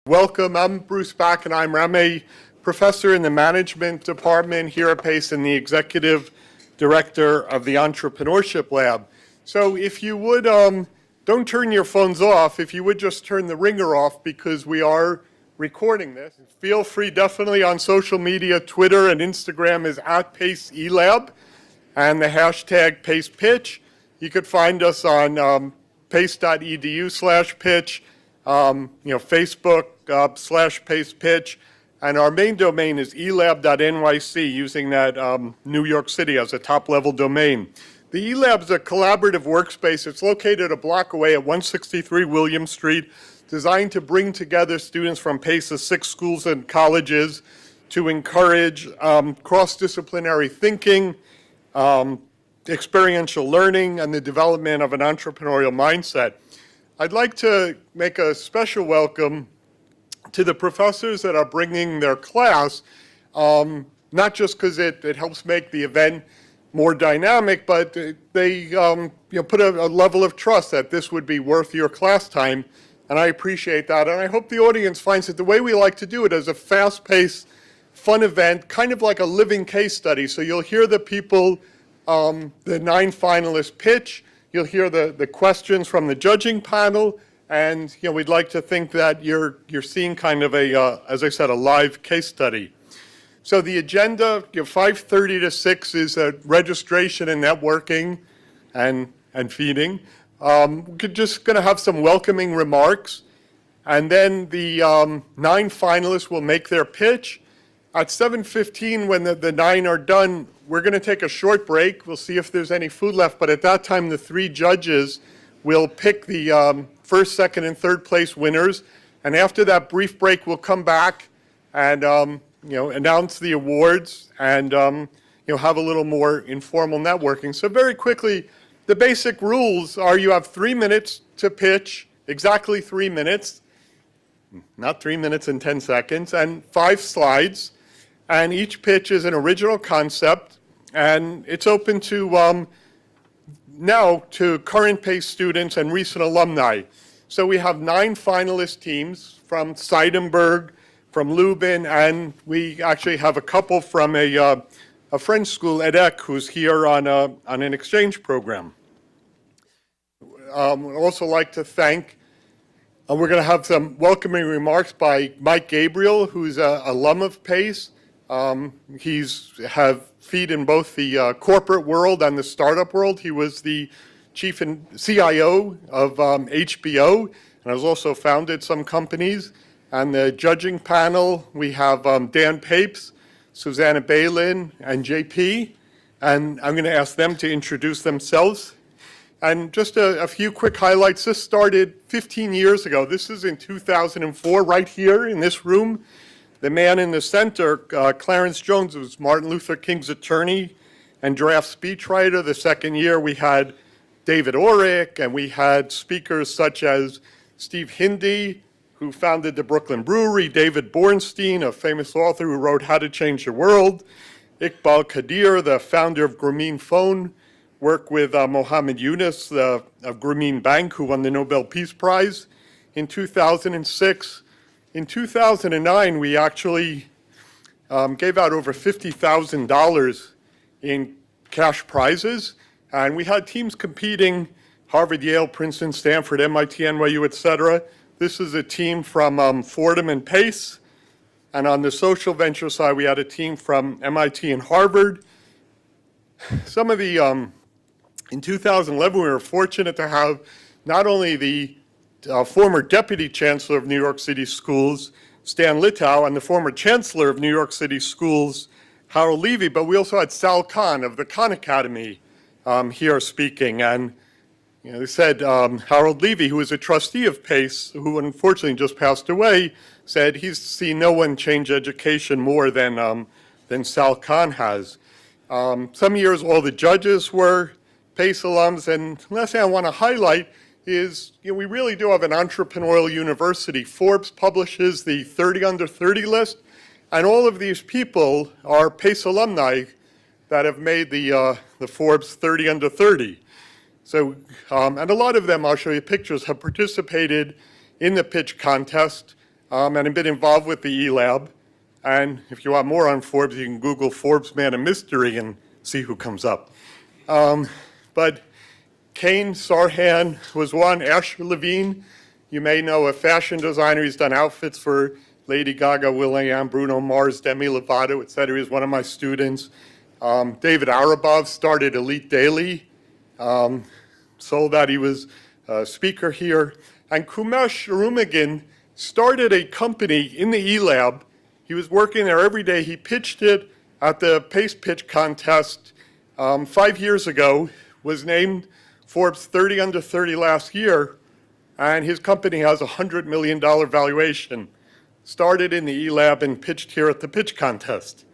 Welcome, I'm Bruce Backenheimer. I'm a professor in the management department here at Pace and the executive director of the Entrepreneurship Lab. So if you would, don't turn your phones off. If you would just turn the ringer off because we are recording this. Feel free definitely on social media. Twitter and Instagram is @PaceELab and the hashtag PacePitch. You could find us on pace.edu/pitch. Facebook /PacePitch, and our main domain is elab.nyc, using that New York City as a top-level domain. The eLab is a collaborative workspace. It's located a block away at 163 William Street, designed to bring together students from Pace's 6 schools and colleges to encourage cross-disciplinary thinking, experiential learning, and the development of an entrepreneurial mindset. I'd like to make a special welcome to the professors that are bringing their class, not just because it helps make the event more dynamic, but they put a level of trust that this would be worth your class time, and I appreciate that. And I hope the audience finds that the way we like to do it is a fast-paced, fun event, kind of like a living case study. So you'll hear the people, the 9 finalists pitch. You'll hear the questions from the judging panel, and we'd like to think that you're seeing kind of as I said, a live case study. So the agenda, 5:30 to 6 is registration and networking and feeding. We're just going to have some welcoming remarks, and then the 9 finalists will make their pitch. At 7:15, when the 9 are done, we're going to take a short break. We'll see if there's any food left, but at that time, the 3 judges will pick the first, second, and third place winners. And after that brief break, we'll come back and announce the awards and have a little more informal networking. So very quickly, the basic rules are you have 3 minutes to pitch, exactly 3 minutes, not 3 minutes and 10 seconds, and 5 slides. And each pitch is an original concept, and it's open to now to current Pace students and recent alumni. So we have 9 finalist teams from Seidenberg, from Leuven, and we actually have a couple from a French school, EDEC, who's here on an exchange program. I'd also like to thank, we're going to have some welcoming remarks by Mike Gabriel, who's an alum of Pace. He's have feet in both the corporate world and the startup world. He was the chief and CIO of HBO, and has also founded some companies. And the judging panel, we have Dan Papes, Susanna Balin, and JP. And I'm going to ask them to introduce themselves. And just a few quick highlights. This started 15 years ago. This is in 2004, right here in this room. The man in the center, Clarence Jones, was Martin Luther King's attorney and draft speechwriter. The second year, we had David Orrick, and we had speakers such as Steve Hindy, who founded the Brooklyn Brewery, David Bornstein, a famous author who wrote How to Change the World, Iqbal Kadir, the founder of Grameen Phone, worked with Mohammed Yunus of Grameen Bank, who won the Nobel Peace Prize in 2006. In 2009, we actually gave out over $50,000 in cash prizes, and we had teams competing, Harvard, Yale, Princeton, Stanford, MIT, NYU, et cetera. This is a team from Fordham and Pace, and on the social venture side, we had a team from MIT and Harvard. Some of the, in 2011, we were fortunate to have not only the former Deputy Chancellor of New York City Schools, Stan Litow, and the former Chancellor of New York City Schools, Harold Levy, but we also had Sal Khan of the Khan Academy here speaking. And they said Harold Levy, who was a trustee of Pace, who unfortunately just passed away, said he's seen no one change education more than Sal Khan has. Some years all the judges were Pace alums, and the last thing I want to highlight is we really do have an entrepreneurial university. Forbes publishes the 30 under 30 list, and all of these people are Pace alumni that have made the Forbes 30 under 30. So, and a lot of them, I'll show you pictures, have participated in the pitch contest. and I've been involved with the E-Lab. And if you want more on Forbes, you can Google Forbes Man of Mystery and see who comes up. But Kane Sarhan was one. Asher Levine, you may know, a fashion designer. He's done outfits for Lady Gaga, will.i.am, Bruno Mars, Demi Lovato, et cetera. He's one of my students. David Arabov started Elite Daily, so that he was a speaker here. And Kumesh Arumagan started a company in the E-Lab. He was working there every day. He pitched it at the Pace Pitch Contest 5 years ago, was named Forbes 30 Under 30 last year, and his company has a $100 million valuation. Started in the E-Lab and pitched here at the pitch contest.